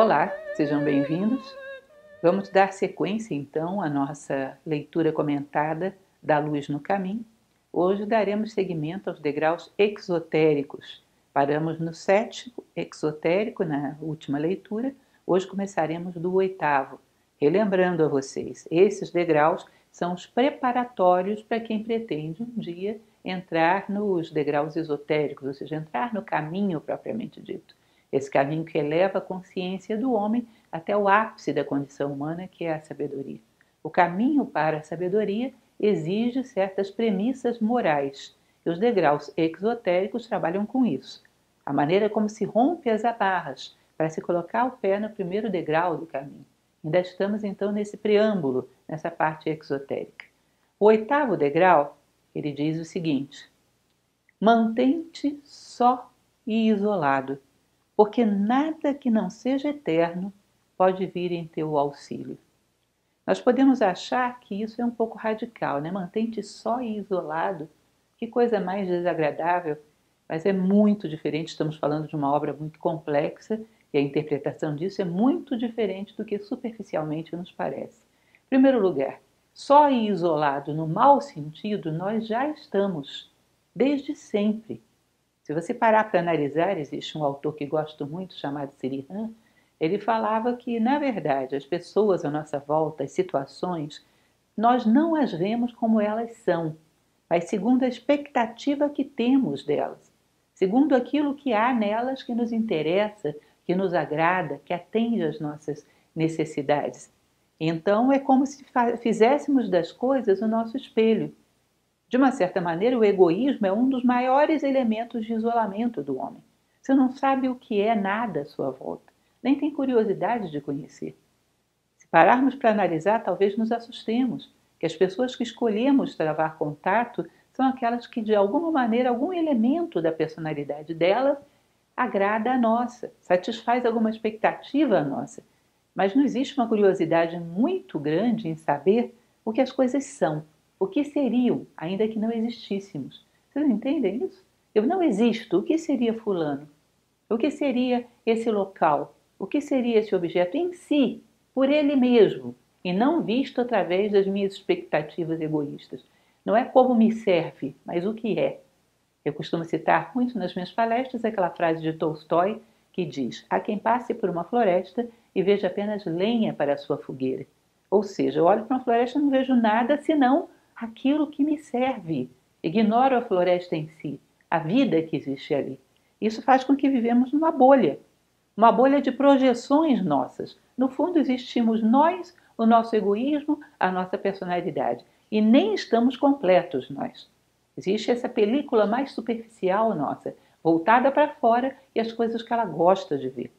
Olá, sejam bem-vindos. Vamos dar sequência então à nossa leitura comentada da Luz no Caminho. Hoje daremos seguimento aos degraus exotéricos. Paramos no 7º exotérico na última leitura. Hoje começaremos do 8º. Relembrando a vocês, esses degraus são os preparatórios para quem pretende um dia entrar nos degraus esotéricos, ou seja, entrar no caminho propriamente dito. Esse caminho que eleva a consciência do homem até o ápice da condição humana, que é a sabedoria. O caminho para a sabedoria exige certas premissas morais, e os degraus exotéricos trabalham com isso. A maneira como se rompe as amarras para se colocar o pé no primeiro degrau do caminho. Ainda estamos então nesse preâmbulo, nessa parte exotérica. O 8º degrau, ele diz o seguinte: mantém-te só e isolado, porque nada que não seja eterno pode vir em teu auxílio. Nós podemos achar que isso é um pouco radical, né? Mantém-te só e isolado, que coisa mais desagradável, mas é muito diferente. Estamos falando de uma obra muito complexa e a interpretação disso é muito diferente do que superficialmente nos parece. Em primeiro lugar, só e isolado no mau sentido nós já estamos, desde sempre. Se você parar para analisar, existe um autor que gosto muito, chamado Sirihan, ele falava que, na verdade, as pessoas à nossa volta, as situações, nós não as vemos como elas são, mas segundo a expectativa que temos delas, segundo aquilo que há nelas que nos interessa, que nos agrada, que atende às nossas necessidades. Então, é como se fizéssemos das coisas o nosso espelho. De uma certa maneira, o egoísmo é um dos maiores elementos de isolamento do homem. Você não sabe o que é nada à sua volta, nem tem curiosidade de conhecer. Se pararmos para analisar, talvez nos assustemos, que as pessoas que escolhemos travar contato são aquelas que, de alguma maneira, algum elemento da personalidade dela agrada a nossa, satisfaz alguma expectativa nossa. Mas não existe uma curiosidade muito grande em saber o que as coisas são. O que seriam, ainda que não existíssemos? Vocês entendem isso? Eu não existo, o que seria fulano? O que seria esse local? O que seria esse objeto em si, por ele mesmo, e não visto através das minhas expectativas egoístas? Não é como me serve, mas o que é. Eu costumo citar muito nas minhas palestras aquela frase de Tolstói que diz: há quem passe por uma floresta e veja apenas lenha para a sua fogueira. Ou seja, eu olho para uma floresta e não vejo nada senão aquilo que me serve. Ignoro a floresta em si, a vida que existe ali. Isso faz com que vivemos numa bolha de projeções nossas. No fundo, existimos nós, o nosso egoísmo, a nossa personalidade. E nem estamos completos nós. Existe essa película mais superficial nossa, voltada para fora e as coisas que ela gosta de ver.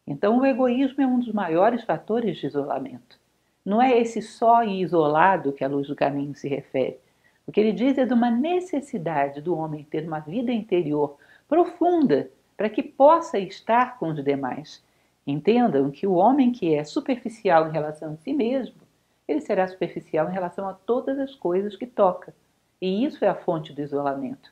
Então, o egoísmo é um dos maiores fatores de isolamento. Não é esse só e isolado que a Luz do Caminho se refere. O que ele diz é de uma necessidade do homem ter uma vida interior profunda para que possa estar com os demais. Entendam que o homem que é superficial em relação a si mesmo, ele será superficial em relação a todas as coisas que toca. E isso é a fonte do isolamento.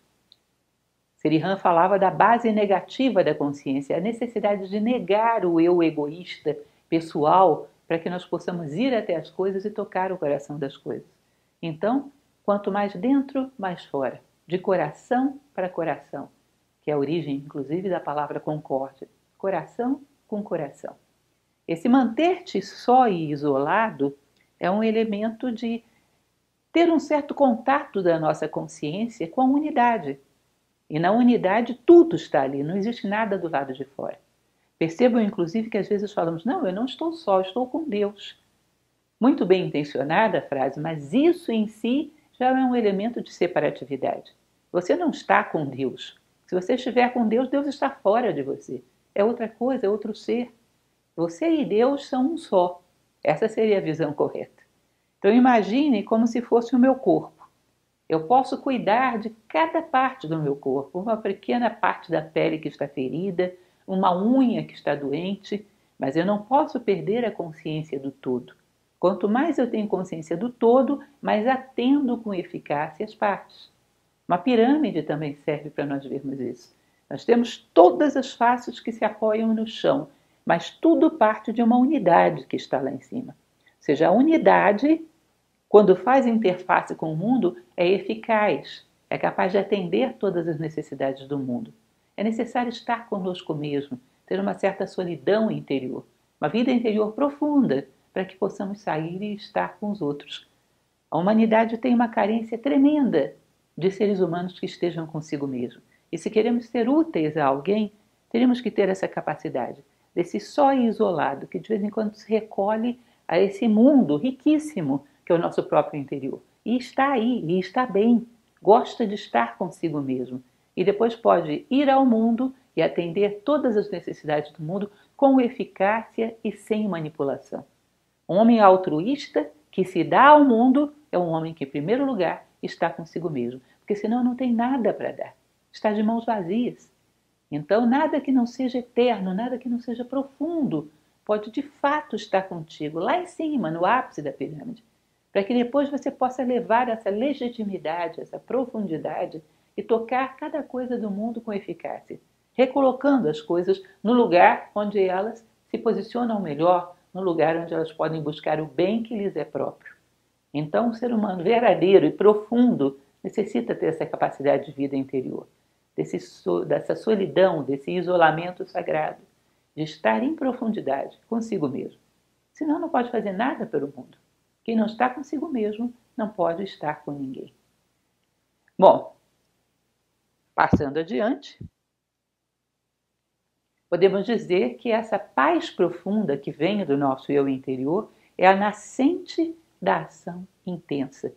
Sirihan falava da base negativa da consciência, a necessidade de negar o eu egoísta, pessoal, para que nós possamos ir até as coisas e tocar o coração das coisas. Então, quanto mais dentro, mais fora, de coração para coração, que é a origem, inclusive, da palavra concórdia, coração com coração. Esse manter-te só e isolado é um elemento de ter um certo contato da nossa consciência com a unidade. E na unidade tudo está ali, não existe nada do lado de fora. Percebam, inclusive, que às vezes falamos: não, eu não estou só, eu estou com Deus. Muito bem intencionada a frase, mas isso em si já é um elemento de separatividade. Você não está com Deus. Se você estiver com Deus, Deus está fora de você. É outra coisa, é outro ser. Você e Deus são um só. Essa seria a visão correta. Então imagine como se fosse o meu corpo. Eu posso cuidar de cada parte do meu corpo, uma pequena parte da pele que está ferida, uma unha que está doente, mas eu não posso perder a consciência do todo. Quanto mais eu tenho consciência do todo, mais atendo com eficácia as partes. Uma pirâmide também serve para nós vermos isso. Nós temos todas as faces que se apoiam no chão, mas tudo parte de uma unidade que está lá em cima. Ou seja, a unidade, quando faz interface com o mundo, é eficaz, é capaz de atender todas as necessidades do mundo. É necessário estar conosco mesmo, ter uma certa solidão interior, uma vida interior profunda, para que possamos sair e estar com os outros. A humanidade tem uma carência tremenda de seres humanos que estejam consigo mesmo. E se queremos ser úteis a alguém, teremos que ter essa capacidade desse só e isolado, que de vez em quando se recolhe a esse mundo riquíssimo que é o nosso próprio interior. E está aí, e está bem, gosta de estar consigo mesmo. E depois pode ir ao mundo e atender todas as necessidades do mundo com eficácia e sem manipulação. Um homem altruísta que se dá ao mundo é um homem que, em primeiro lugar, está consigo mesmo, porque senão não tem nada para dar, está de mãos vazias. Então, nada que não seja eterno, nada que não seja profundo, pode de fato estar contigo, lá em cima, no ápice da pirâmide, para que depois você possa levar essa legitimidade, essa profundidade e tocar cada coisa do mundo com eficácia, recolocando as coisas no lugar onde elas se posicionam melhor, no lugar onde elas podem buscar o bem que lhes é próprio. Então, um ser humano verdadeiro e profundo necessita ter essa capacidade de vida interior, dessa solidão, desse isolamento sagrado, de estar em profundidade consigo mesmo. Senão não pode fazer nada pelo mundo. Quem não está consigo mesmo não pode estar com ninguém. Bom, passando adiante, podemos dizer que essa paz profunda que vem do nosso eu interior é a nascente da ação intensa.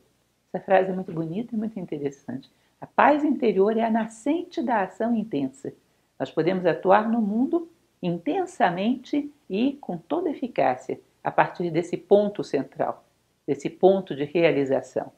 Essa frase é muito bonita e muito interessante. A paz interior é a nascente da ação intensa. Nós podemos atuar no mundo intensamente e com toda eficácia, a partir desse ponto central, desse ponto de realização.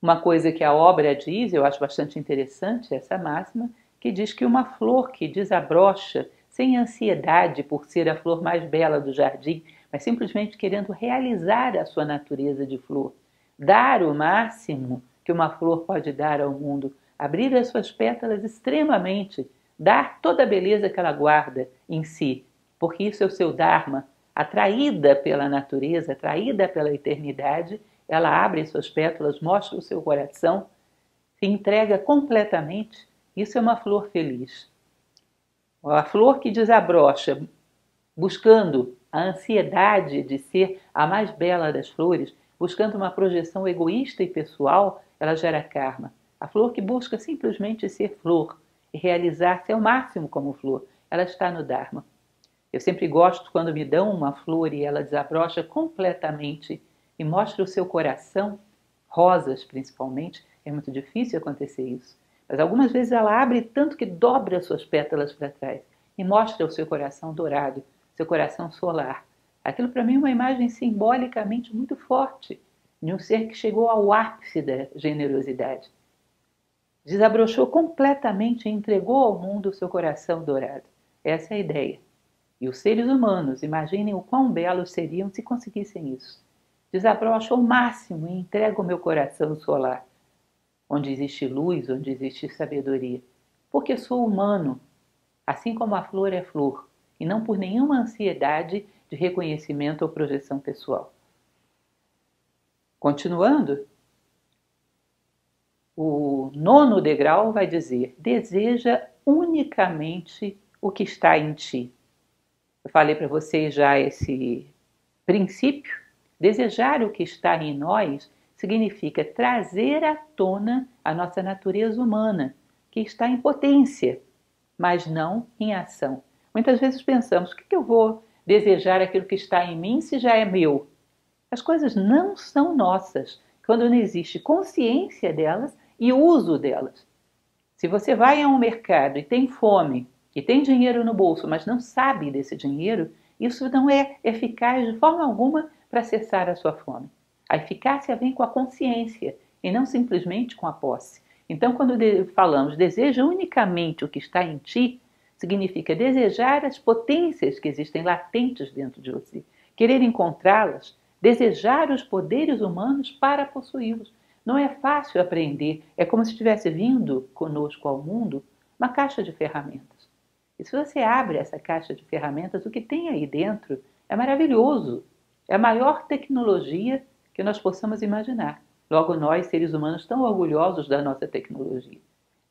Uma coisa que a obra diz, eu acho bastante interessante essa máxima, que diz que uma flor que desabrocha sem ansiedade por ser a flor mais bela do jardim, mas simplesmente querendo realizar a sua natureza de flor, dar o máximo que uma flor pode dar ao mundo, abrir as suas pétalas extremamente, dar toda a beleza que ela guarda em si, porque isso é o seu dharma. Atraída pela natureza, atraída pela eternidade, ela abre suas pétalas, mostra o seu coração, se entrega completamente. Isso é uma flor feliz. A flor que desabrocha, buscando a ansiedade de ser a mais bela das flores, buscando uma projeção egoísta e pessoal, ela gera karma. A flor que busca simplesmente ser flor e realizar-se ao máximo como flor, ela está no Dharma. Eu sempre gosto quando me dão uma flor e ela desabrocha completamente e mostra o seu coração, rosas principalmente, é muito difícil acontecer isso. Mas algumas vezes ela abre tanto que dobra suas pétalas para trás e mostra o seu coração dourado, seu coração solar. Aquilo para mim é uma imagem simbolicamente muito forte de um ser que chegou ao ápice da generosidade. Desabrochou completamente e entregou ao mundo o seu coração dourado. Essa é a ideia. E os seres humanos, imaginem o quão belos seriam se conseguissem isso. Desabrocho ao máximo e entrego o meu coração solar, onde existe luz, onde existe sabedoria. Porque sou humano, assim como a flor é flor, e não por nenhuma ansiedade de reconhecimento ou projeção pessoal. Continuando, o 9º degrau vai dizer: deseja unicamente o que está em ti. Eu falei para vocês já esse princípio. Desejar o que está em nós significa trazer à tona a nossa natureza humana, que está em potência, mas não em ação. Muitas vezes pensamos: por que eu vou desejar aquilo que está em mim se já é meu? As coisas não são nossas quando não existe consciência delas e uso delas. Se você vai a um mercado e tem fome, e tem dinheiro no bolso, mas não sabe desse dinheiro, isso não é eficaz de forma alguma para cessar a sua fome. A eficácia vem com a consciência e não simplesmente com a posse. Então, quando falamos deseja unicamente o que está em ti, significa desejar as potências que existem latentes dentro de você, querer encontrá-las, desejar os poderes humanos para possuí-los. Não é fácil aprender, é como se tivesse vindo conosco ao mundo uma caixa de ferramentas. E se você abre essa caixa de ferramentas, o que tem aí dentro é maravilhoso. É a maior tecnologia que nós possamos imaginar. Logo, nós, seres humanos, tão orgulhosos da nossa tecnologia.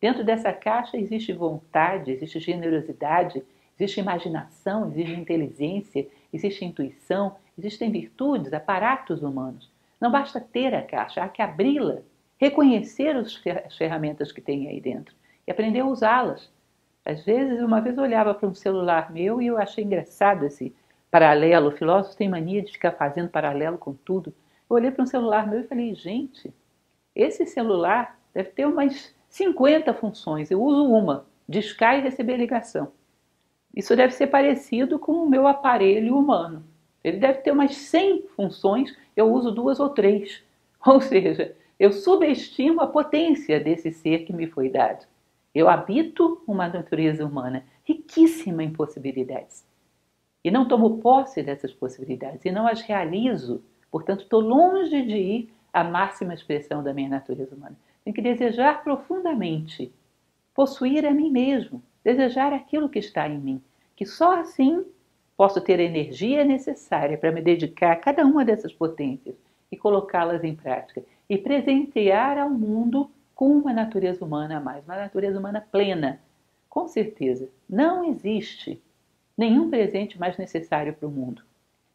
Dentro dessa caixa existe vontade, existe generosidade, existe imaginação, existe inteligência, existe intuição, existem virtudes, aparatos humanos. Não basta ter a caixa, há que abri-la, reconhecer as ferramentas que tem aí dentro e aprender a usá-las. Às vezes, uma vez eu olhava para um celular meu e eu achei engraçado esse paralelo. O filósofo tem mania de ficar fazendo paralelo com tudo. Eu olhei para um celular meu e falei, gente, esse celular deve ter umas 50 funções. Eu uso uma, discar e receber ligação. Isso deve ser parecido com o meu aparelho humano. Ele deve ter umas 100 funções, eu uso 2 ou 3. Ou seja, eu subestimo a potência desse ser que me foi dado. Eu habito uma natureza humana riquíssima em possibilidades. E não tomo posse dessas possibilidades e não as realizo. Portanto, estou longe de ir à máxima expressão da minha natureza humana. Tenho que desejar profundamente, possuir a mim mesmo, desejar aquilo que está em mim, que só assim posso ter a energia necessária para me dedicar a cada uma dessas potências e colocá-las em prática e presentear ao mundo com uma natureza humana a mais, uma natureza humana plena. Com certeza, não existe nenhum presente mais necessário para o mundo,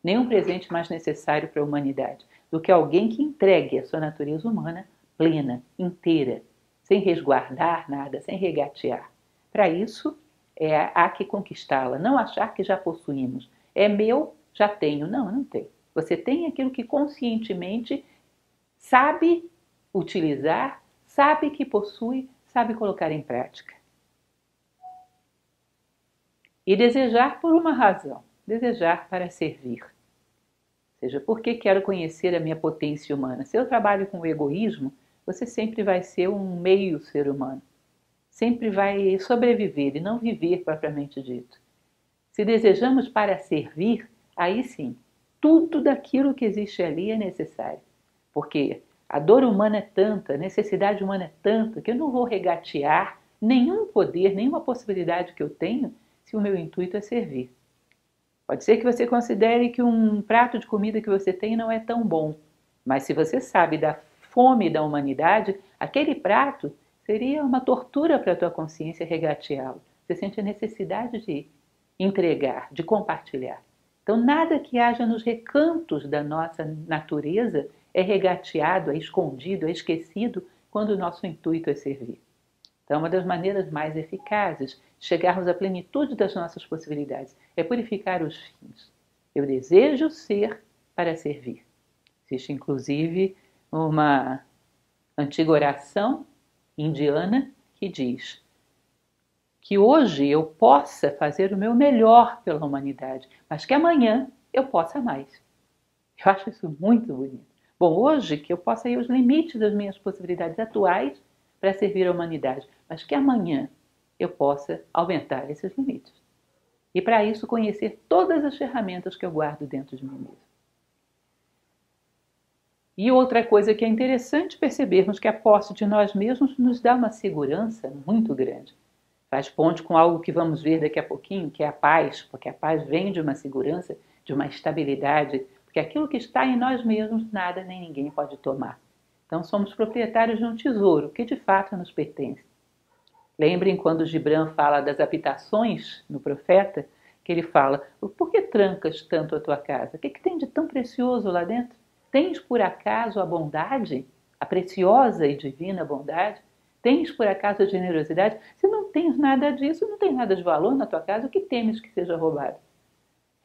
nenhum presente mais necessário para a humanidade do que alguém que entregue a sua natureza humana plena, inteira, sem resguardar nada, sem regatear. Para isso, há que conquistá-la, não achar que já possuímos. É meu, já tenho. Não, não tem. Você tem aquilo que conscientemente sabe utilizar, sabe que possui, sabe colocar em prática. E desejar por uma razão, desejar para servir. Ou seja, porque quero conhecer a minha potência humana. Se eu trabalho com o egoísmo, você sempre vai ser um meio ser humano. Sempre vai sobreviver e não viver propriamente dito. Se desejamos para servir, aí sim, tudo daquilo que existe ali é necessário. Porque a dor humana é tanta, a necessidade humana é tanta, que eu não vou regatear nenhum poder, nenhuma possibilidade que eu tenho, se o meu intuito é servir. Pode ser que você considere que um prato de comida que você tem não é tão bom, mas se você sabe da fome da humanidade, aquele prato seria uma tortura para a tua consciência regateá-lo. Você sente a necessidade de entregar, de compartilhar. Então, nada que haja nos recantos da nossa natureza é regateado, é escondido, é esquecido quando o nosso intuito é servir. Então, uma das maneiras mais eficazes de chegarmos à plenitude das nossas possibilidades é purificar os fins. Eu desejo ser para servir. Existe, inclusive, uma antiga oração indiana que diz que hoje eu possa fazer o meu melhor pela humanidade, mas que amanhã eu possa mais. Eu acho isso muito bonito. Bom, hoje que eu possa ir aos limites das minhas possibilidades atuais para servir a humanidade, mas que amanhã eu possa aumentar esses limites. E para isso conhecer todas as ferramentas que eu guardo dentro de mim mesmo. E outra coisa que é interessante percebermos que a posse de nós mesmos nos dá uma segurança muito grande. Faz ponte com algo que vamos ver daqui a pouquinho, que é a paz, porque a paz vem de uma segurança, de uma estabilidade, porque aquilo que está em nós mesmos, nada nem ninguém pode tomar. Então somos proprietários de um tesouro que de fato nos pertence. Lembrem quando Gibran fala das habitações no Profeta, que ele fala, por que trancas tanto a tua casa? O que tem de tão precioso lá dentro? Tens por acaso a bondade, a preciosa e divina bondade? Tens por acaso a generosidade? Se não tens nada disso, não tem nada de valor na tua casa, o que temes que seja roubado?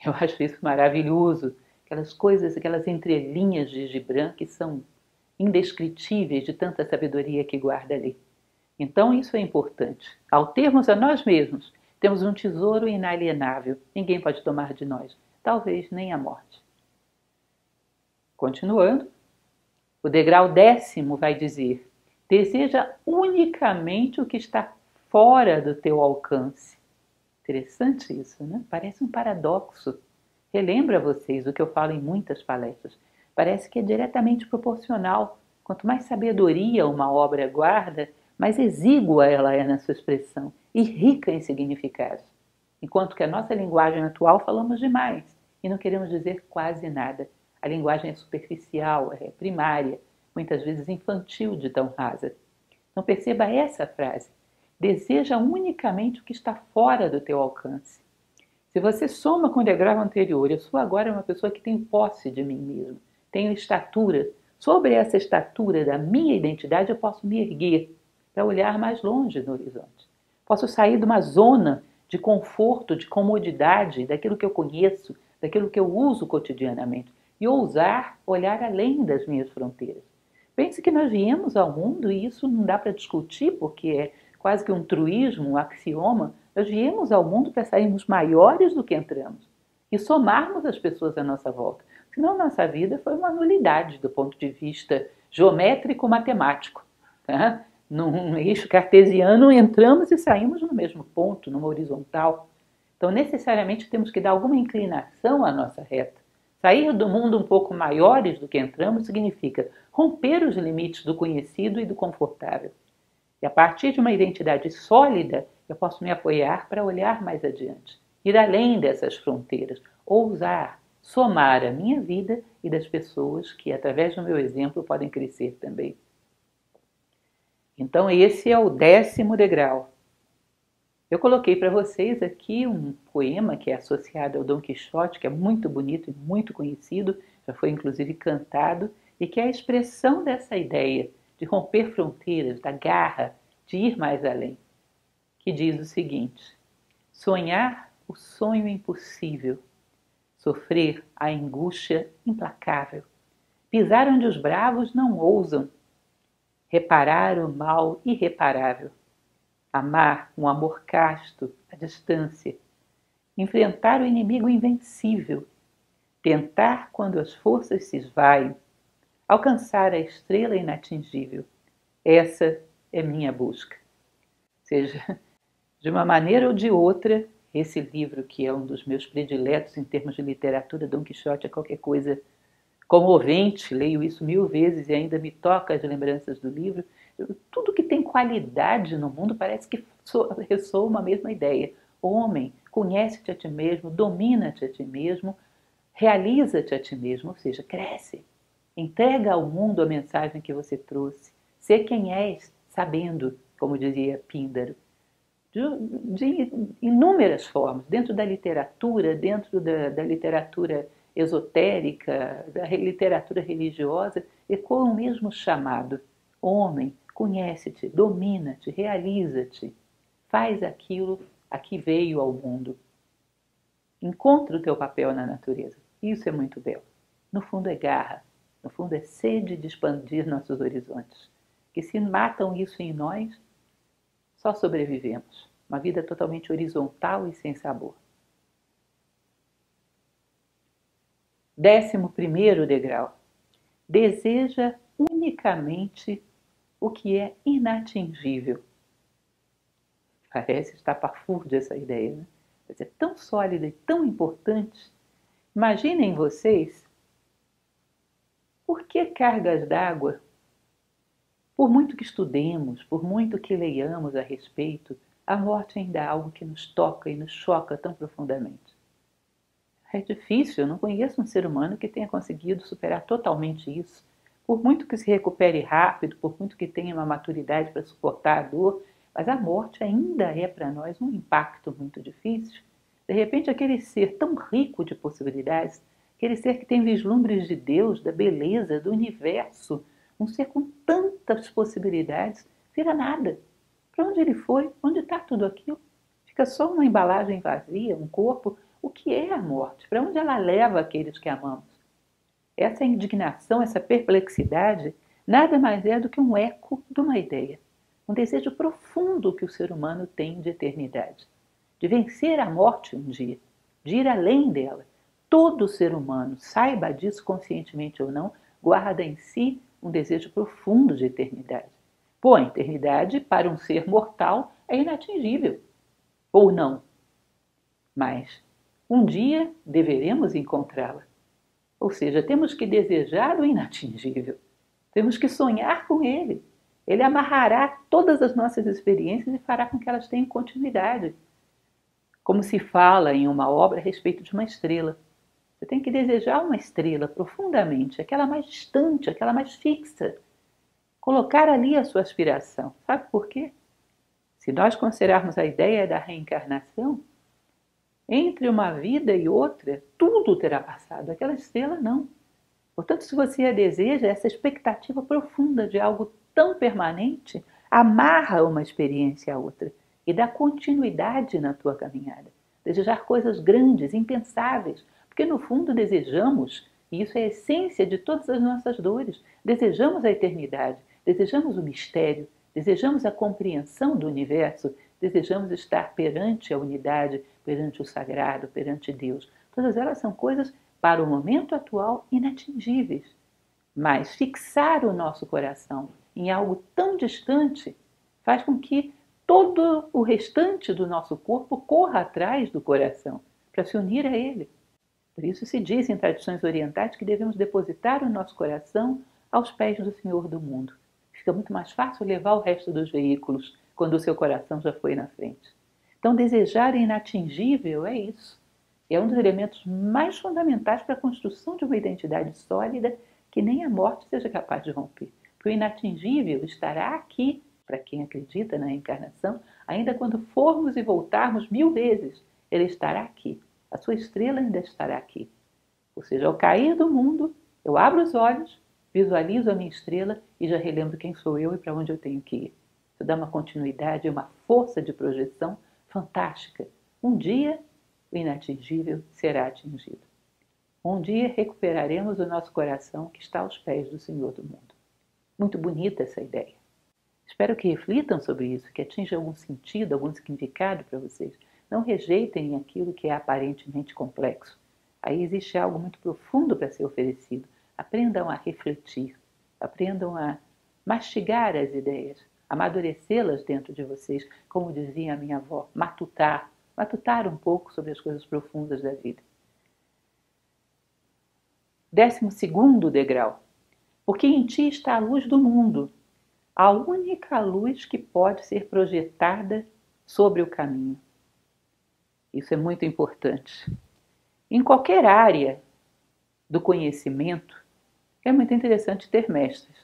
Eu acho isso maravilhoso. Aquelas coisas, aquelas entrelinhas de Gibran que são indescritíveis de tanta sabedoria que guarda ali. Então isso é importante. Ao termos a nós mesmos, temos um tesouro inalienável. Ninguém pode tomar de nós. Talvez nem a morte. Continuando, o degrau 10º vai dizer: deseja unicamente o que está fora do teu alcance. Interessante isso, né? Parece um paradoxo. Relembro a vocês o que eu falo em muitas palestras. Parece que é diretamente proporcional. Quanto mais sabedoria uma obra guarda, mais exígua ela é na sua expressão e rica em significados. enquanto que a nossa linguagem atual falamos demais e não queremos dizer quase nada. A linguagem é superficial, é primária, muitas vezes infantil de tão rasa. Então perceba essa frase. Deseja unicamente o que está fora do teu alcance. Se você soma com o degrau anterior, eu sou agora uma pessoa que tem posse de mim mesmo, tenho estatura. Sobre essa estatura da minha identidade, eu posso me erguer para olhar mais longe no horizonte. Posso sair de uma zona de conforto, de comodidade, daquilo que eu conheço, daquilo que eu uso cotidianamente, e ousar olhar além das minhas fronteiras. Pense que nós viemos ao mundo, e isso não dá para discutir, porque é quase que um truísmo, um axioma. Nós viemos ao mundo para sairmos maiores do que entramos e somarmos as pessoas à nossa volta. Senão, nossa vida foi uma nulidade do ponto de vista geométrico-matemático. Tá? Num eixo cartesiano, entramos e saímos no mesmo ponto, numa horizontal. Então, necessariamente, temos que dar alguma inclinação à nossa reta. Sair do mundo um pouco maiores do que entramos significa romper os limites do conhecido e do confortável. E a partir de uma identidade sólida, eu posso me apoiar para olhar mais adiante, ir além dessas fronteiras, ousar, somar a minha vida e das pessoas que, através do meu exemplo, podem crescer também. Então, esse é o 10º degrau. Eu coloquei para vocês aqui um poema que é associado ao Dom Quixote, que é muito bonito e muito conhecido, já foi inclusive cantado, e que é a expressão dessa ideia de romper fronteiras, da garra, de ir mais além, que diz o seguinte: sonhar o sonho impossível, sofrer a angústia implacável, pisar onde os bravos não ousam, reparar o mal irreparável, amar um amor casto à distância, enfrentar o inimigo invencível, tentar quando as forças se esvaem, alcançar a estrela inatingível. Essa é minha busca. Ou seja, de uma maneira ou de outra, esse livro, que é um dos meus prediletos em termos de literatura, Dom Quixote é qualquer coisa comovente, leio isso 1000 vezes e ainda me toca as lembranças do livro. Tudo que tem qualidade no mundo parece que ressoa uma mesma ideia. Homem, conhece-te a ti mesmo, domina-te a ti mesmo, realiza-te a ti mesmo, ou seja, cresce. Entrega ao mundo a mensagem que você trouxe. Sê quem és, sabendo, como dizia Píndaro. De inúmeras formas, dentro da literatura, dentro da literatura esotérica, da literatura religiosa, ecoa o mesmo chamado. Homem, conhece-te, domina-te, realiza-te, faz aquilo a que veio ao mundo. Encontra o teu papel na natureza. Isso é muito belo. No fundo é garra, no fundo é sede de expandir nossos horizontes. Que se matam isso em nós, só sobrevivemos. Uma vida totalmente horizontal e sem sabor. 11º degrau. Deseja unicamente o que é inatingível. Parece estapafúrdia essa ideia, né? Mas é tão sólida e tão importante. Imaginem vocês, por que cargas d'água? Por muito que estudemos, por muito que leiamos a respeito, a morte ainda é algo que nos toca e nos choca tão profundamente. É difícil, eu não conheço um ser humano que tenha conseguido superar totalmente isso. Por muito que se recupere rápido, por muito que tenha uma maturidade para suportar a dor, mas a morte ainda é para nós um impacto muito difícil. De repente, aquele ser tão rico de possibilidades, aquele ser que tem vislumbres de Deus, da beleza, do universo, um ser com tantas possibilidades, vira nada. Para onde ele foi? Onde está tudo aquilo? Fica só uma embalagem vazia, um corpo. O que é a morte? Para onde ela leva aqueles que amamos? Essa indignação, essa perplexidade, nada mais é do que um eco de uma ideia, um desejo profundo que o ser humano tem de eternidade, de vencer a morte um dia, de ir além dela. Todo ser humano, saiba disso conscientemente ou não, guarda em si um desejo profundo de eternidade. Pô, a eternidade para um ser mortal é inatingível, ou não, mas um dia deveremos encontrá-la. Ou seja, temos que desejar o inatingível, temos que sonhar com ele. Ele amarrará todas as nossas experiências e fará com que elas tenham continuidade. como se fala em uma obra a respeito de uma estrela. Você tem que desejar uma estrela profundamente, aquela mais distante, aquela mais fixa. Colocar ali a sua aspiração. Sabe por quê? Se nós considerarmos a ideia da reencarnação, entre uma vida e outra, tudo terá passado. Aquela estrela não. Portanto, se você a deseja, essa expectativa profunda de algo tão permanente amarra uma experiência à outra e dá continuidade na tua caminhada. Desejar coisas grandes, impensáveis, porque no fundo desejamos, e isso é a essência de todas as nossas dores, desejamos a eternidade, desejamos o mistério, desejamos a compreensão do universo, desejamos estar perante a unidade, perante o sagrado, perante Deus. Todas elas são coisas para o momento atual inatingíveis. Mas fixar o nosso coração em algo tão distante faz com que todo o restante do nosso corpo corra atrás do coração para se unir a ele. Por isso se diz em tradições orientais que devemos depositar o nosso coração aos pés do Senhor do mundo. Fica muito mais fácil levar o resto dos veículos quando o seu coração já foi na frente. Então, desejar inatingível é isso. É um dos elementos mais fundamentais para a construção de uma identidade sólida que nem a morte seja capaz de romper. Porque o inatingível estará aqui, para quem acredita na reencarnação, ainda quando formos e voltarmos 1000 vezes, ele estará aqui. A sua estrela ainda estará aqui. Ou seja, ao cair do mundo, eu abro os olhos, visualizo a minha estrela e já relembro quem sou eu e para onde eu tenho que ir. Isso dá uma continuidade, uma força de projeção fantástica. Um dia, o inatingível será atingido. Um dia recuperaremos o nosso coração que está aos pés do Senhor do mundo. Muito bonita essa ideia. Espero que reflitam sobre isso, que atinja algum sentido, algum significado para vocês. Não rejeitem aquilo que é aparentemente complexo. Aí existe algo muito profundo para ser oferecido. Aprendam a refletir, aprendam a mastigar as ideias, amadurecê-las dentro de vocês, como dizia a minha avó, matutar um pouco sobre as coisas profundas da vida. 12º degrau. Porque em ti está a luz do mundo, a única luz que pode ser projetada sobre o caminho. Isso é muito importante. Em qualquer área do conhecimento, é muito interessante ter mestres.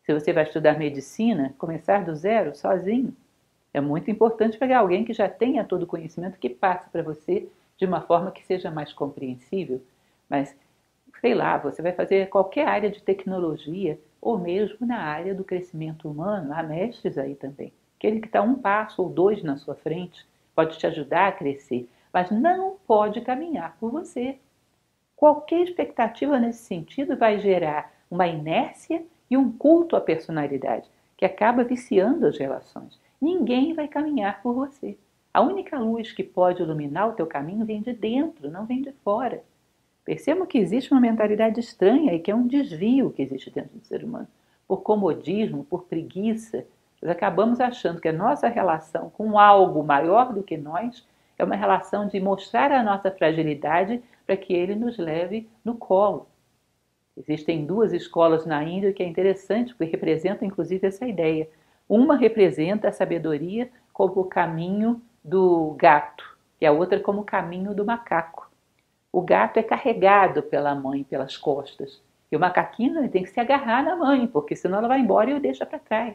Se você vai estudar medicina, começar do zero, sozinho, é muito importante pegar alguém que já tenha todo o conhecimento que passe para você de uma forma que seja mais compreensível. Mas, sei lá, você vai fazer qualquer área de tecnologia ou mesmo na área do crescimento humano, há mestres aí também. Aquele que está 1 passo ou 2 na sua frente pode te ajudar a crescer, mas não pode caminhar por você. Qualquer expectativa nesse sentido vai gerar uma inércia e um culto à personalidade, que acaba viciando as relações. Ninguém vai caminhar por você. A única luz que pode iluminar o teu caminho vem de dentro, não vem de fora. Percebam que existe uma mentalidade estranha e que é um desvio que existe dentro do ser humano. Por comodismo, por preguiça, nós acabamos achando que a nossa relação com algo maior do que nós é uma relação de mostrar a nossa fragilidade para que ele nos leve no colo. Existem 2 escolas na Índia que é interessante, porque representam inclusive essa ideia. Uma representa a sabedoria como o caminho do gato e a outra como o caminho do macaco. O gato é carregado pela mãe pelas costas e o macaquinho ele tem que se agarrar na mãe, porque senão ela vai embora e o deixa para trás.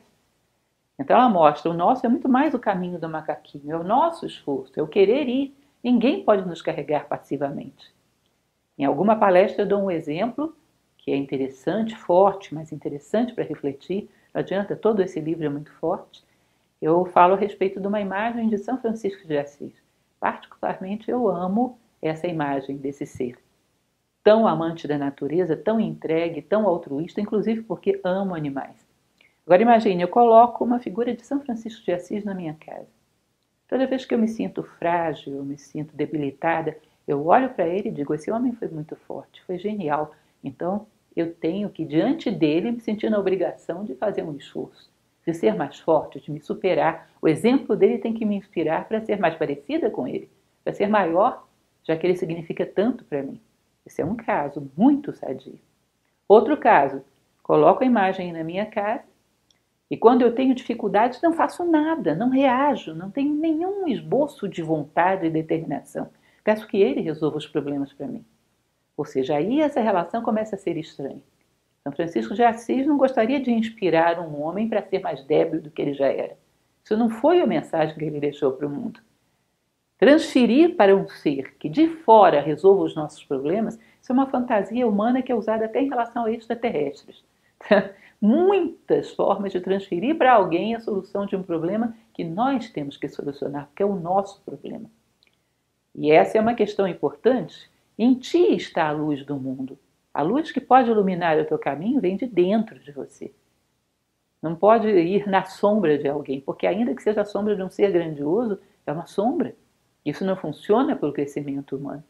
Então ela mostra, o nosso é muito mais o caminho do macaquinho, é o nosso esforço, é o querer ir. Ninguém pode nos carregar passivamente. Em alguma palestra eu dou um exemplo que é interessante, forte, mas interessante para refletir. Não adianta, todo esse livro é muito forte. Eu falo a respeito de uma imagem de São Francisco de Assis. Particularmente eu amo essa imagem desse ser. Tão amante da natureza, tão entregue, tão altruísta, inclusive porque amo animais. Agora imagine, eu coloco uma figura de São Francisco de Assis na minha casa. Toda vez que eu me sinto frágil, eu me sinto debilitada, eu olho para ele e digo, esse homem foi muito forte, foi genial. Então eu tenho que, diante dele, me sentir na obrigação de fazer um esforço, de ser mais forte, de me superar. O exemplo dele tem que me inspirar para ser mais parecida com ele, para ser maior, já que ele significa tanto para mim. Esse é um caso muito sadio. Outro caso, coloco a imagem na minha casa E quando eu tenho dificuldades, não faço nada, não reajo, não tenho nenhum esboço de vontade e determinação. Peço que ele resolva os problemas para mim. Ou seja, aí essa relação começa a ser estranha. São Francisco de Assis não gostaria de inspirar um homem para ser mais débil do que ele já era. Isso não foi a mensagem que ele deixou para o mundo. Transferir para um ser que de fora resolva os nossos problemas, isso é uma fantasia humana que é usada até em relação a extraterrestres. Muitas formas de transferir para alguém a solução de um problema que nós temos que solucionar, porque é o nosso problema. E essa é uma questão importante. Em ti está a luz do mundo. A luz que pode iluminar o teu caminho vem de dentro de você. Não pode ir na sombra de alguém, porque ainda que seja a sombra de um ser grandioso, é uma sombra. Isso não funciona para o crescimento humano.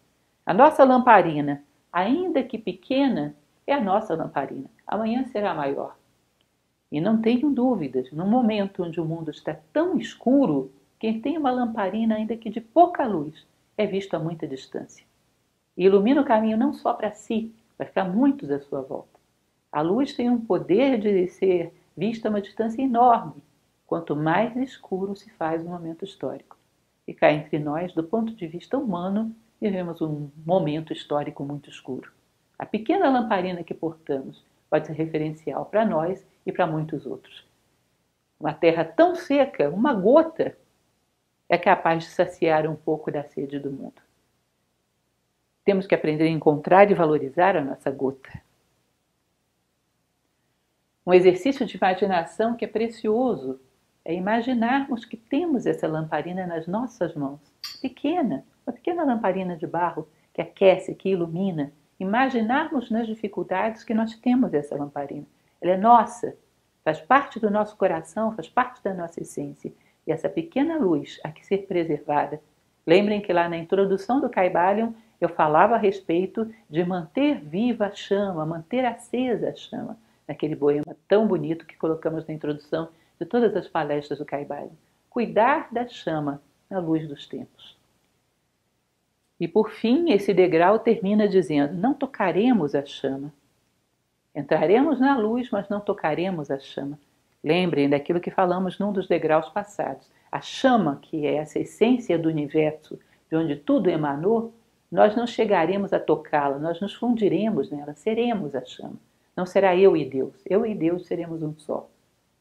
A nossa lamparina, ainda que pequena, é a nossa lamparina. Amanhã será maior. E não tenho dúvidas, num momento onde o mundo está tão escuro, quem tem uma lamparina, ainda que de pouca luz, é visto a muita distância. E ilumina o caminho não só para si, vai ficar muitos à sua volta. A luz tem um poder de ser vista a uma distância enorme, quanto mais escuro se faz o momento histórico. E cá entre nós, do ponto de vista humano, vivemos um momento histórico muito escuro. A pequena lamparina que portamos pode ser referencial para nós e para muitos outros. Uma terra tão seca, uma gota, é capaz de saciar um pouco da sede do mundo. Temos que aprender a encontrar e valorizar a nossa gota. Um exercício de imaginação que é precioso é imaginarmos que temos essa lamparina nas nossas mãos. Pequena, uma pequena lamparina de barro que aquece, que ilumina. Imaginarmos nas dificuldades que nós temos essa lamparina. Ela é nossa, faz parte do nosso coração, faz parte da nossa essência. E essa pequena luz há que ser preservada. Lembrem que lá na introdução do Kybalion eu falava a respeito de manter viva a chama, manter acesa a chama, naquele poema tão bonito que colocamos na introdução de todas as palestras do Kybalion. Cuidar da chama na luz dos tempos. E por fim, esse degrau termina dizendo: não tocaremos a chama. Entraremos na luz, mas não tocaremos a chama. Lembrem daquilo que falamos num dos degraus passados. A chama, que é essa essência do universo, de onde tudo emanou, nós não chegaremos a tocá-la, nós nos fundiremos nela, seremos a chama. Não será eu e Deus seremos um só.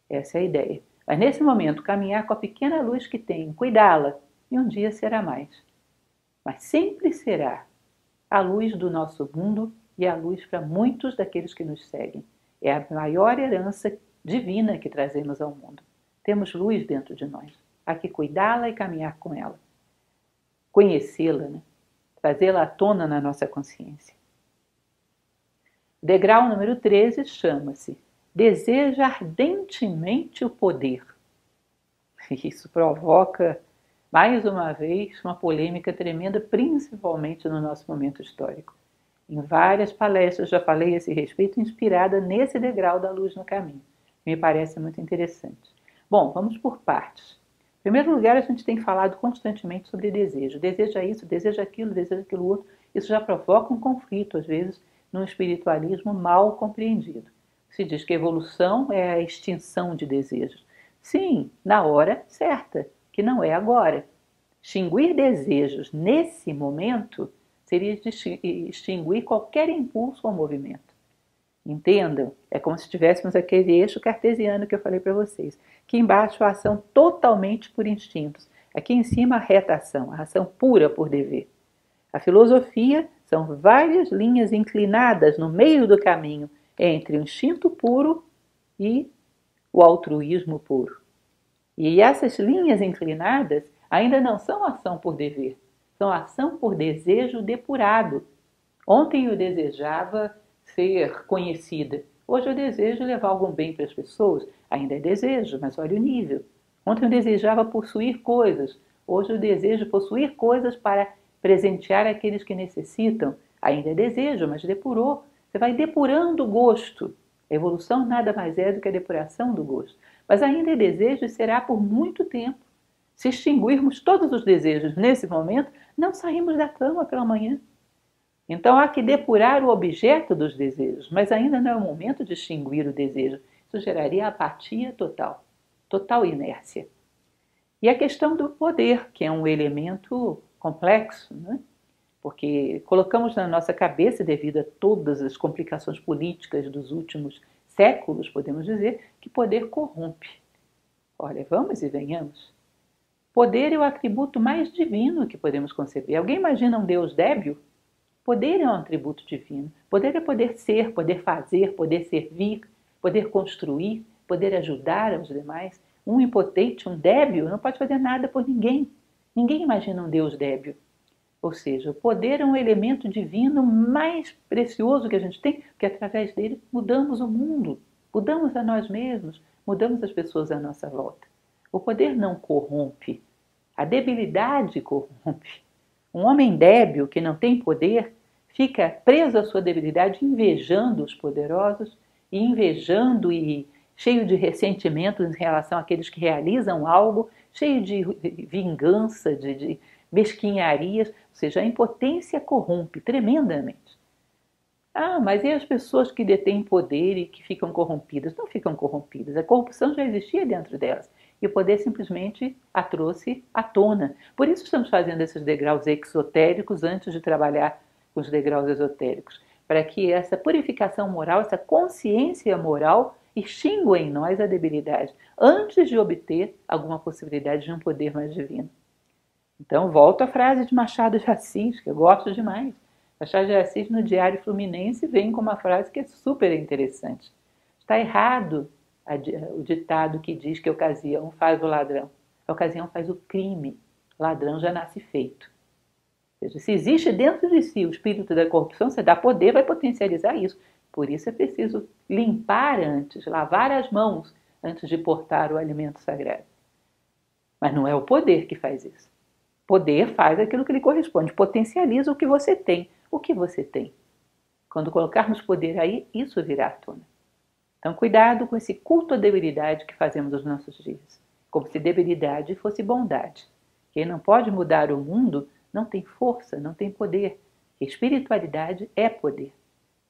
Essa é a ideia. Mas nesse momento, caminhar com a pequena luz que tenho, cuidá-la, e um dia será mais. Mas sempre será a luz do nosso mundo e a luz para muitos daqueles que nos seguem. É a maior herança divina que trazemos ao mundo. Temos luz dentro de nós. Há que cuidá-la e caminhar com ela. Conhecê-la, né? Trazê-la à tona na nossa consciência. O degrau número 13 chama-se Deseja ardentemente o poder. Isso provoca, mais uma vez, uma polêmica tremenda, principalmente no nosso momento histórico. Em várias palestras já falei a esse respeito, inspirada nesse degrau da luz no caminho. Me parece muito interessante. Bom, vamos por partes. Em primeiro lugar, a gente tem falado constantemente sobre desejo. Deseja isso, deseja aquilo outro. Isso já provoca um conflito, às vezes, num espiritualismo mal compreendido. Se diz que evolução é a extinção de desejos. Sim, na hora certa, que não é agora. Extinguir desejos nesse momento seria extinguir qualquer impulso ou movimento. Entendam? É como se tivéssemos aquele eixo cartesiano que eu falei para vocês. Aqui embaixo a ação totalmente por instintos. Aqui em cima a reta ação, a ação pura por dever. A filosofia são várias linhas inclinadas no meio do caminho entre o instinto puro e o altruísmo puro. E essas linhas inclinadas ainda não são ação por dever, são ação por desejo depurado. Ontem eu desejava ser conhecida, hoje eu desejo levar algum bem para as pessoas, ainda é desejo, mas olha o nível. Ontem eu desejava possuir coisas, hoje eu desejo possuir coisas para presentear aqueles que necessitam, ainda é desejo, mas depurou. Você vai depurando o gosto. A evolução nada mais é do que a depuração do gosto. Mas ainda é desejo e será por muito tempo. Se extinguirmos todos os desejos nesse momento, não saímos da cama pela manhã. Então há que depurar o objeto dos desejos, mas ainda não é o momento de extinguir o desejo. Isso geraria apatia total, total inércia. E a questão do poder, que é um elemento complexo, né? Porque colocamos na nossa cabeça, devido a todas as complicações políticas dos últimos séculos, podemos dizer, que poder corrompe. Olha, vamos e venhamos. Poder é o atributo mais divino que podemos conceber. Alguém imagina um Deus débil? Poder é um atributo divino. Poder é poder ser, poder fazer, poder servir, poder construir, poder ajudar aos demais. Um impotente, um débil, não pode fazer nada por ninguém. Ninguém imagina um Deus débil. Ou seja, o poder é um elemento divino mais precioso que a gente tem, porque através dele mudamos o mundo, mudamos a nós mesmos, mudamos as pessoas à nossa volta. O poder não corrompe, a debilidade corrompe. Um homem débil que não tem poder fica preso à sua debilidade, invejando os poderosos e invejando e cheio de ressentimentos em relação àqueles que realizam algo, cheio de vingança, de mesquinharias, ou seja, a impotência corrompe tremendamente. Ah, mas e as pessoas que detêm poder e que ficam corrompidas? Não ficam corrompidas, a corrupção já existia dentro delas e o poder simplesmente a trouxe à tona. Por isso estamos fazendo esses degraus exotéricos antes de trabalhar com os degraus esotéricos, para que essa purificação moral, essa consciência moral extingua em nós a debilidade, antes de obter alguma possibilidade de um poder mais divino. Então, volto à frase de Machado de Assis, que eu gosto demais. Machado de Assis, no Diário Fluminense, vem com uma frase que é super interessante. Está errado o ditado que diz que a ocasião faz o ladrão. A ocasião faz o crime. O ladrão já nasce feito. Ou seja, se existe dentro de si o espírito da corrupção, você dá poder, vai potencializar isso. Por isso é preciso limpar antes, lavar as mãos antes de portar o alimento sagrado. Mas não é o poder que faz isso. Poder faz aquilo que lhe corresponde, potencializa o que você tem. O que você tem? Quando colocarmos poder aí, isso virá à tona. Então, cuidado com esse culto à debilidade que fazemos nos nossos dias. Como se debilidade fosse bondade. Quem não pode mudar o mundo não tem força, não tem poder. Espiritualidade é poder.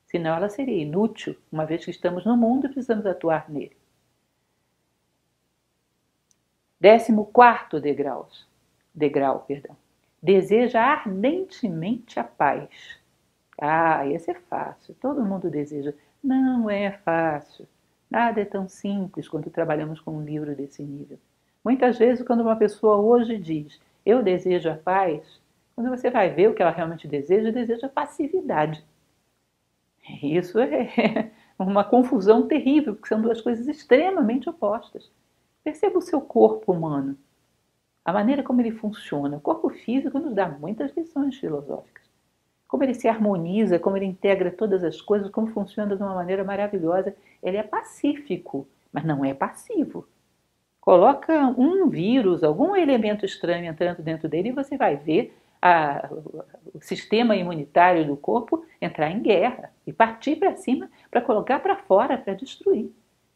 Senão ela seria inútil, uma vez que estamos no mundo e precisamos atuar nele. 14º degrau. Deseja ardentemente a paz. Ah, esse é fácil, todo mundo deseja. Não é fácil. Nada é tão simples quando trabalhamos com um livro desse nível. Muitas vezes, quando uma pessoa hoje diz, eu desejo a paz, quando você vai ver o que ela realmente deseja passividade. Isso é uma confusão terrível, porque são duas coisas extremamente opostas. Perceba o seu corpo humano. A maneira como ele funciona. O corpo físico nos dá muitas lições filosóficas. Como ele se harmoniza, como ele integra todas as coisas, como funciona de uma maneira maravilhosa. Ele é pacífico, mas não é passivo. Coloca um vírus, algum elemento estranho entrando dentro dele e você vai ver o sistema imunitário do corpo entrar em guerra e partir para cima para colocar para fora, para destruir.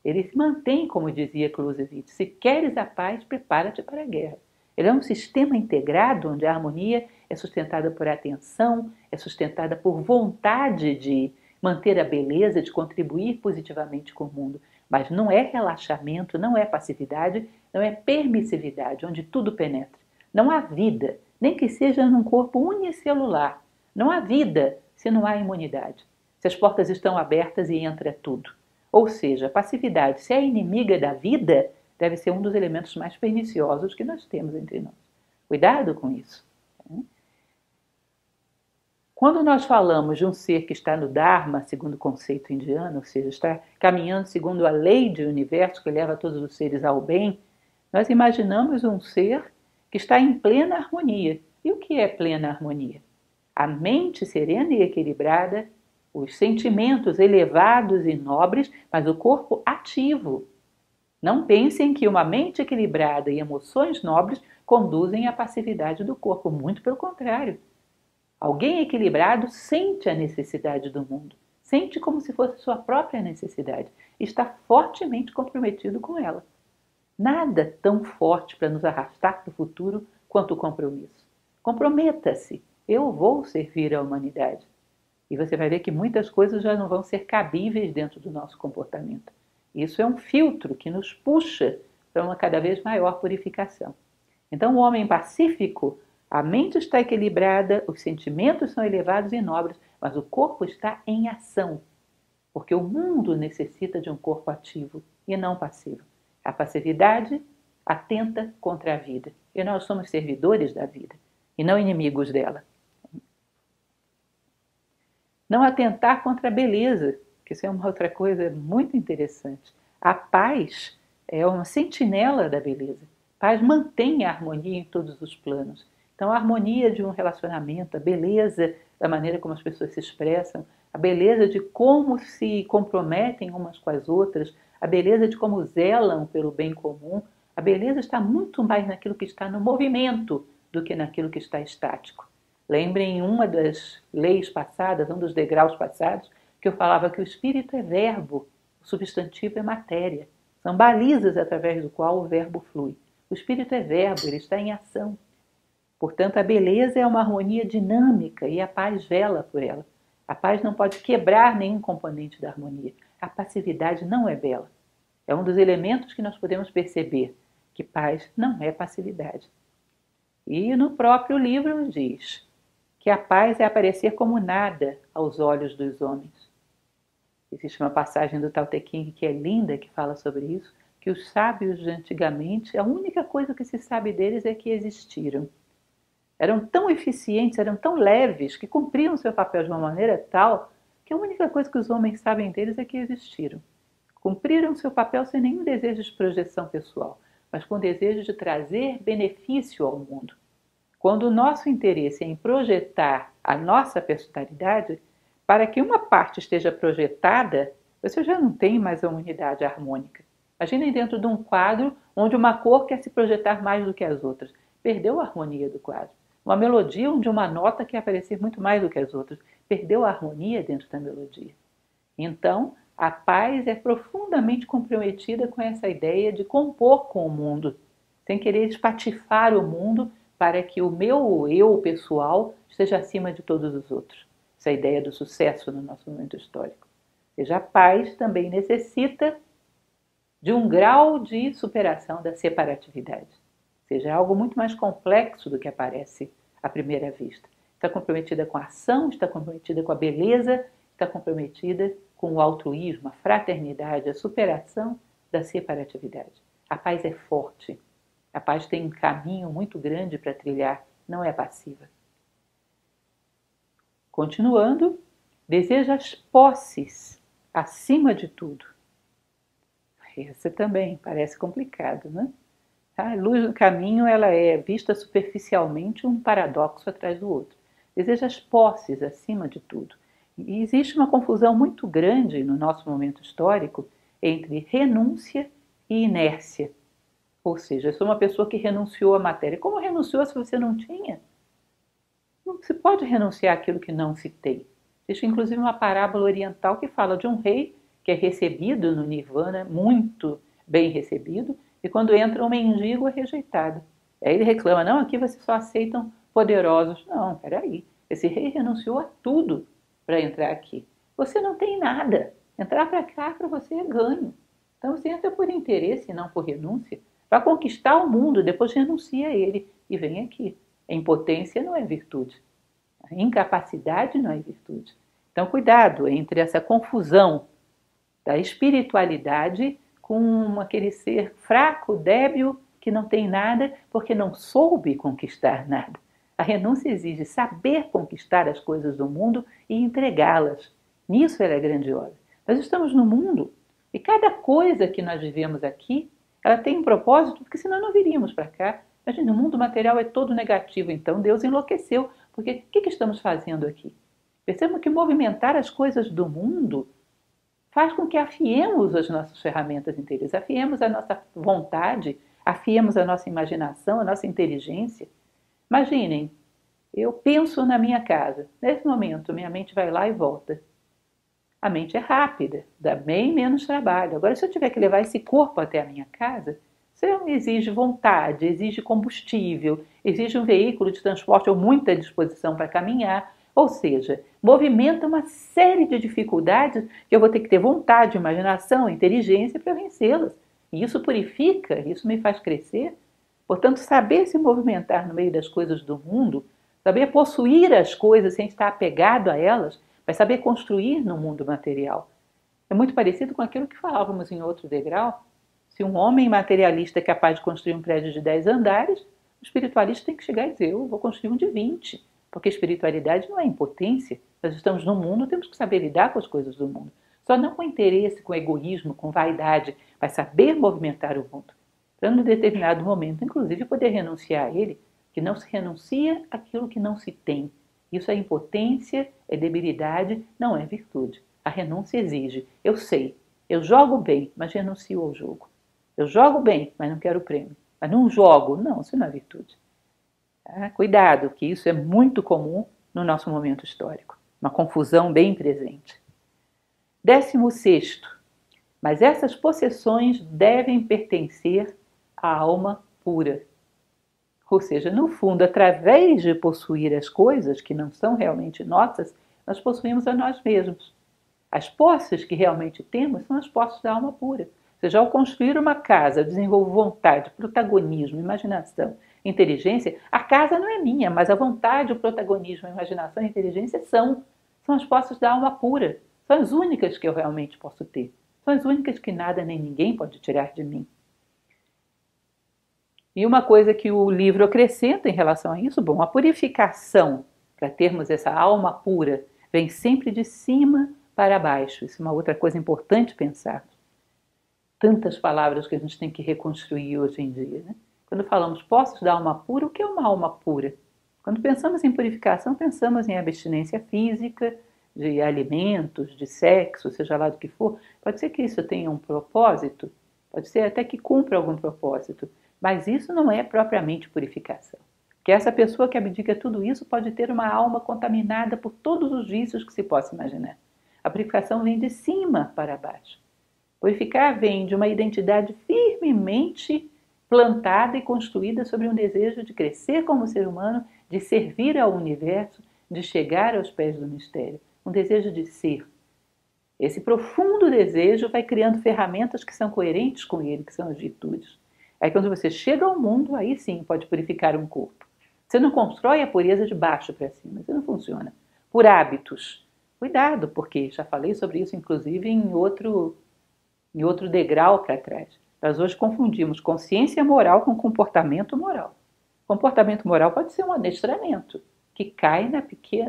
Ele se mantém, como dizia Clausewitz, se queres a paz, prepara-te para a guerra. Ele é um sistema integrado onde a harmonia é sustentada por atenção, é sustentada por vontade de manter a beleza, de contribuir positivamente com o mundo. Mas não é relaxamento, não é passividade, não é permissividade, onde tudo penetra. Não há vida, nem que seja num corpo unicelular. Não há vida se não há imunidade. Se as portas estão abertas e entra tudo. Ou seja, a passividade, se é inimiga da vida, deve ser um dos elementos mais perniciosos que nós temos entre nós. Cuidado com isso. Quando nós falamos de um ser que está no Dharma, segundo o conceito indiano, ou seja, está caminhando segundo a lei do universo que leva todos os seres ao bem, nós imaginamos um ser que está em plena harmonia. E o que é plena harmonia? A mente serena e equilibrada, os sentimentos elevados e nobres, mas o corpo ativo. Não pensem que uma mente equilibrada e emoções nobres conduzem à passividade do corpo, muito pelo contrário. Alguém equilibrado sente a necessidade do mundo, sente como se fosse sua própria necessidade, está fortemente comprometido com ela. Nada tão forte para nos arrastar para o futuro quanto o compromisso. Comprometa-se, eu vou servir à humanidade. E você vai ver que muitas coisas já não vão ser cabíveis dentro do nosso comportamento. Isso é um filtro que nos puxa para uma cada vez maior purificação. Então, o homem pacífico, a mente está equilibrada, os sentimentos são elevados e nobres, mas o corpo está em ação, porque o mundo necessita de um corpo ativo e não passivo. A passividade atenta contra a vida, e nós somos servidores da vida e não inimigos dela. Não atentar contra a beleza, que isso é uma outra coisa muito interessante. A paz é uma sentinela da beleza. A paz mantém a harmonia em todos os planos. Então, a harmonia de um relacionamento, a beleza da maneira como as pessoas se expressam, a beleza de como se comprometem umas com as outras, a beleza de como zelam pelo bem comum, a beleza está muito mais naquilo que está no movimento do que naquilo que está estático. Lembrem uma das leis passadas, um dos degraus passados, que eu falava que o espírito é verbo, o substantivo é matéria. São balizas através do qual o verbo flui. O espírito é verbo, ele está em ação. Portanto, a beleza é uma harmonia dinâmica e a paz vela por ela. A paz não pode quebrar nenhum componente da harmonia. A passividade não é bela. É um dos elementos que nós podemos perceber que paz não é passividade. E no próprio livro diz que a paz é aparecer como nada aos olhos dos homens. Existe uma passagem do Tao Te Ching que é linda, que fala sobre isso, que os sábios de antigamente, a única coisa que se sabe deles é que existiram. Eram tão eficientes, eram tão leves, que cumpriam seu papel de uma maneira tal que a única coisa que os homens sabem deles é que existiram. Cumpriram seu papel sem nenhum desejo de projeção pessoal, mas com o desejo de trazer benefício ao mundo. Quando o nosso interesse é em projetar a nossa personalidade, para que uma parte esteja projetada, você já não tem mais a unidade harmônica. Imaginem dentro de um quadro onde uma cor quer se projetar mais do que as outras. Perdeu a harmonia do quadro. Uma melodia onde uma nota quer aparecer muito mais do que as outras. Perdeu a harmonia dentro da melodia. Então, a paz é profundamente comprometida com essa ideia de compor com o mundo, sem querer espatifar o mundo para que o meu eu pessoal esteja acima de todos os outros. Essa é a ideia do sucesso no nosso momento histórico. Ou seja, a paz também necessita de um grau de superação da separatividade. Ou seja, é algo muito mais complexo do que aparece à primeira vista. Está comprometida com a ação, está comprometida com a beleza, está comprometida com o altruísmo, a fraternidade, a superação da separatividade. A paz é forte. A paz tem um caminho muito grande para trilhar, não é passiva. Continuando, deseja as posses acima de tudo. Essa também parece complicado, né? A luz do caminho ela é vista superficialmente um paradoxo atrás do outro. Deseja as posses acima de tudo. E existe uma confusão muito grande no nosso momento histórico entre renúncia e inércia. Ou seja, eu sou uma pessoa que renunciou à matéria. Como renunciou se você não tinha? Não se pode renunciar àquilo que não se tem. Existe inclusive uma parábola oriental que fala de um rei que é recebido no Nirvana, muito bem recebido, e quando entra um mendigo é rejeitado. Aí ele reclama, não, aqui vocês só aceitam poderosos. Não, peraí, esse rei renunciou a tudo para entrar aqui. Você não tem nada. Entrar para cá para você é ganho. Então você entra por interesse e não por renúncia. Para conquistar o mundo, depois renuncia a ele e vem aqui. A impotência não é virtude. A incapacidade não é virtude. Então cuidado entre essa confusão da espiritualidade com aquele ser fraco, débil, que não tem nada porque não soube conquistar nada. A renúncia exige saber conquistar as coisas do mundo e entregá-las. Nisso ela é grandiosa. Nós estamos no mundo e cada coisa que nós vivemos aqui, ela tem um propósito, porque senão não viríamos para cá. Imagina, o mundo material é todo negativo, então Deus enlouqueceu. Porque o que estamos fazendo aqui? Percebam que movimentar as coisas do mundo faz com que afiemos as nossas ferramentas interiores, afiemos a nossa vontade, afiemos a nossa imaginação, a nossa inteligência. Imaginem, eu penso na minha casa. Nesse momento, minha mente vai lá e volta. A mente é rápida, dá bem menos trabalho. Agora, se eu tiver que levar esse corpo até a minha casa, isso exige vontade, exige combustível, exige um veículo de transporte ou muita disposição para caminhar. Ou seja, movimenta uma série de dificuldades que eu vou ter que ter vontade, imaginação, inteligência para vencê-las. E isso purifica, isso me faz crescer. Portanto, saber se movimentar no meio das coisas do mundo, saber possuir as coisas sem estar apegado a elas, vai saber construir no mundo material. É muito parecido com aquilo que falávamos em outro degrau. Se um homem materialista é capaz de construir um prédio de 10 andares, o espiritualista tem que chegar e dizer, eu vou construir um de 20. Porque espiritualidade não é impotência. Nós estamos no mundo, temos que saber lidar com as coisas do mundo. Só não com interesse, com egoísmo, com vaidade, mas saber movimentar o mundo. Para, num determinado momento, inclusive, poder renunciar a ele, que não se renuncia àquilo que não se tem. Isso é impotência, é debilidade, não é virtude. A renúncia exige, eu sei, eu jogo bem, mas renuncio ao jogo. Eu jogo bem, mas não quero prêmio. Mas não jogo, não, isso não é virtude. Cuidado, que isso é muito comum no nosso momento histórico. Uma confusão bem presente. 16º. Mas essas possessões devem pertencer à alma pura. Ou seja, no fundo, através de possuir as coisas que não são realmente nossas, nós possuímos a nós mesmos. As posses que realmente temos são as posses da alma pura. Ou seja, ao construir uma casa, eu desenvolvo vontade, protagonismo, imaginação, inteligência. A casa não é minha, mas a vontade, o protagonismo, a imaginação e a inteligência são as posses da alma pura. São as únicas que eu realmente posso ter. São as únicas que nada nem ninguém pode tirar de mim. E uma coisa que o livro acrescenta em relação a isso, bom, a purificação, para termos essa alma pura, vem sempre de cima para baixo. Isso é uma outra coisa importante pensar. Tantas palavras que a gente tem que reconstruir hoje em dia, né? Quando falamos posses da alma pura, o que é uma alma pura? Quando pensamos em purificação, pensamos em abstinência física, de alimentos, de sexo, seja lá do que for. Pode ser que isso tenha um propósito, pode ser até que cumpra algum propósito, mas isso não é propriamente purificação. Que essa pessoa que abdica tudo isso pode ter uma alma contaminada por todos os vícios que se possa imaginar. A purificação vem de cima para baixo. Purificar vem de uma identidade firmemente plantada e construída sobre um desejo de crescer como ser humano, de servir ao universo, de chegar aos pés do mistério. Um desejo de ser. Esse profundo desejo vai criando ferramentas que são coerentes com ele, que são as virtudes. Aí quando você chega ao mundo, aí sim pode purificar um corpo. Você não constrói a pureza de baixo para cima, isso não funciona. Por hábitos. Cuidado, porque já falei sobre isso inclusive em outro degrau para trás. Nós hoje confundimos consciência moral com comportamento moral. Comportamento moral pode ser um adestramento, que cai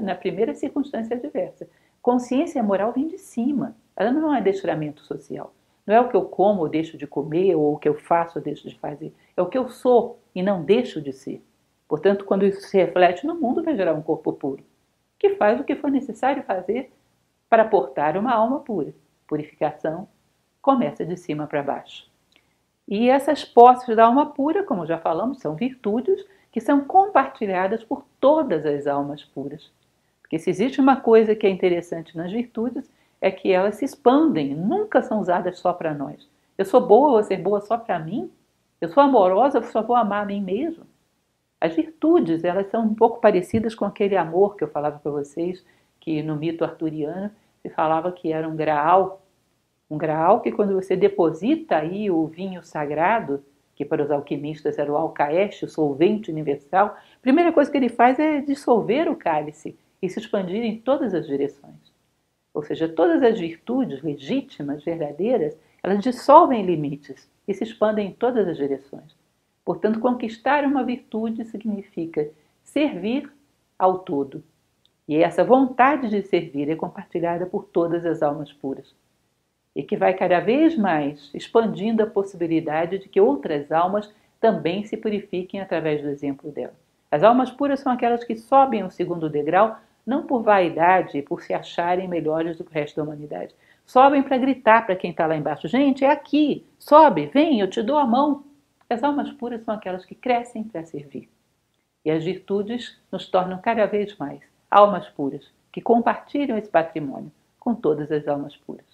na primeira circunstância adversa. Consciência moral vem de cima, ela não é um adestramento social. Não é o que eu como ou deixo de comer, ou o que eu faço ou deixo de fazer. É o que eu sou e não deixo de ser. Portanto, quando isso se reflete no mundo, vai gerar um corpo puro, que faz o que for necessário fazer para portar uma alma pura. Purificação começa de cima para baixo. E essas posses da alma pura, como já falamos, são virtudes que são compartilhadas por todas as almas puras. Porque se existe uma coisa que é interessante nas virtudes, é que elas se expandem, nunca são usadas só para nós. Eu sou boa, vou ser boa só para mim? Eu sou amorosa, eu só vou amar a mim mesmo? As virtudes, elas são um pouco parecidas com aquele amor que eu falava para vocês, que no mito arturiano se falava que era um graal que quando você deposita aí o vinho sagrado, que para os alquimistas era o alcaeste, o solvente universal, a primeira coisa que ele faz é dissolver o cálice e se expandir em todas as direções. Ou seja, todas as virtudes legítimas, verdadeiras, elas dissolvem limites e se expandem em todas as direções. Portanto, conquistar uma virtude significa servir ao todo. E essa vontade de servir é compartilhada por todas as almas puras. E que vai cada vez mais expandindo a possibilidade de que outras almas também se purifiquem através do exemplo dela. As almas puras são aquelas que sobem o segundo degrau, não por vaidade e por se acharem melhores do que o resto da humanidade. Sobem para gritar para quem está lá embaixo, gente, é aqui, sobe, vem, eu te dou a mão. As almas puras são aquelas que crescem para servir. E as virtudes nos tornam cada vez mais almas puras, que compartilham esse patrimônio com todas as almas puras.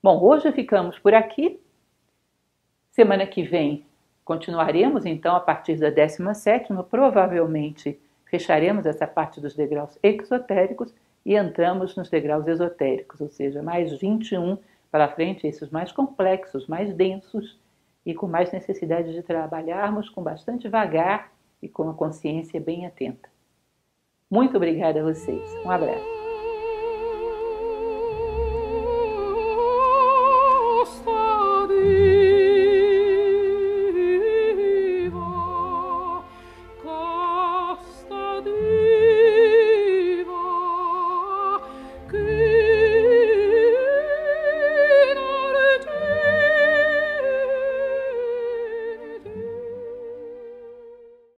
Bom, hoje ficamos por aqui. Semana que vem continuaremos, então, a partir da 17ª, provavelmente Fecharemos essa parte dos degraus exotéricos e entramos nos degraus esotéricos, ou seja, mais 21 para frente, esses mais complexos, mais densos e com mais necessidade de trabalharmos com bastante vagar e com a consciência bem atenta. Muito obrigada a vocês. Um abraço.